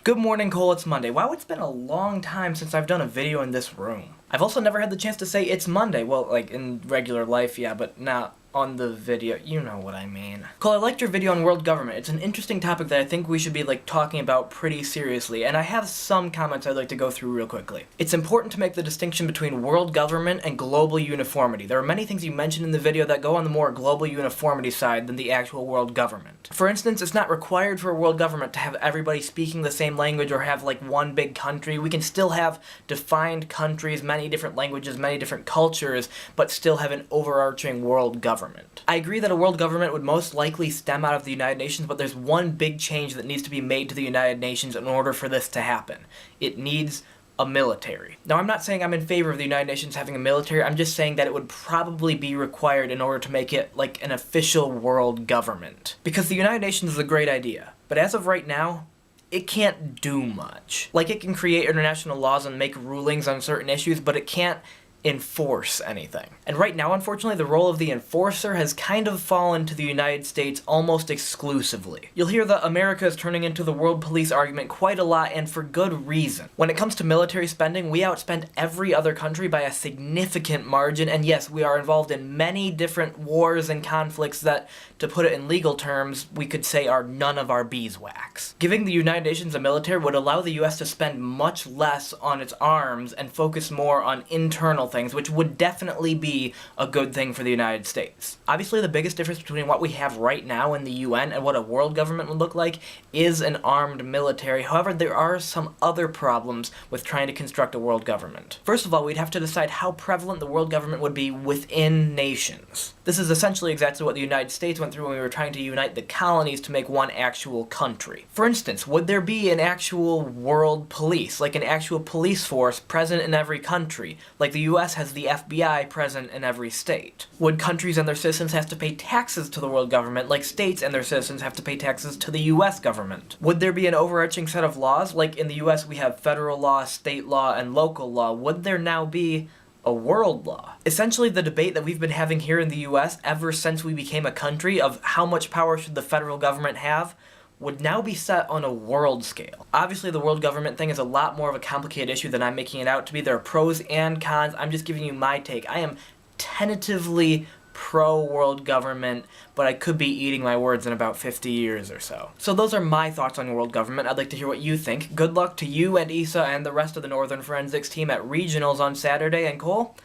Good morning, Cole, it's Monday. Wow, it's been a long time since I've done a video in this room. I've also never had the chance to say it's Monday. Well, like, in regular life, yeah, but not on the video. You know what I mean. Cole, I liked your video on world government. It's an interesting topic that I think we should be, talking about pretty seriously, and I have some comments I'd like to go through real quickly. It's important to make the distinction between world government and global uniformity. There are many things you mentioned in the video that go on the more global uniformity side than the actual world government. For instance, it's not required for a world government to have everybody speaking the same language or have, one big country. We can still have defined countries, many different languages, many different cultures, but still have an overarching world government. I agree that a world government would most likely stem out of the United Nations, but there's one big change that needs to be made to the United Nations in order for this to happen. It needs a military. Now, I'm not saying I'm in favor of the United Nations having a military, I'm just saying that it would probably be required in order to make it an official world government. Because the United Nations is a great idea, but as of right now, it can't do much. It can create international laws and make rulings on certain issues, but it can't enforce anything. And right now, unfortunately, the role of the enforcer has kind of fallen to the United States almost exclusively. You'll hear that America is turning into the world police argument quite a lot, and for good reason. When it comes to military spending, we outspend every other country by a significant margin, and yes, we are involved in many different wars and conflicts that, to put it in legal terms, we could say are none of our beeswax. Giving the United Nations a military would allow the US to spend much less on its arms and focus more on internal things, which would definitely be a good thing for the United States. Obviously, the biggest difference between what we have right now in the UN and what a world government would look like is an armed military. However, there are some other problems with trying to construct a world government. First of all, we'd have to decide how prevalent the world government would be within nations. This is essentially exactly what the United States went through when we were trying to unite the colonies to make one actual country. For instance, would there be an actual world police, an actual police force present in every country, like the US has the FBI present in every state? Would countries and their citizens have to pay taxes to the world government like states and their citizens have to pay taxes to the US government? Would there be an overarching set of laws? Like in the US we have federal law, state law, and local law. Would there now be a world law? Essentially, the debate that we've been having here in the US ever since we became a country of how much power should the federal government have would now be set on a world scale. Obviously, the world government thing is a lot more of a complicated issue than I'm making it out to be. There are pros and cons. I'm just giving you my take. I am tentatively pro-world government, but I could be eating my words in about 50 years or so. So those are my thoughts on world government. I'd like to hear what you think. Good luck to you and Issa and the rest of the Northern Forensics team at Regionals on Saturday, and Cole,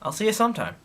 I'll see you sometime.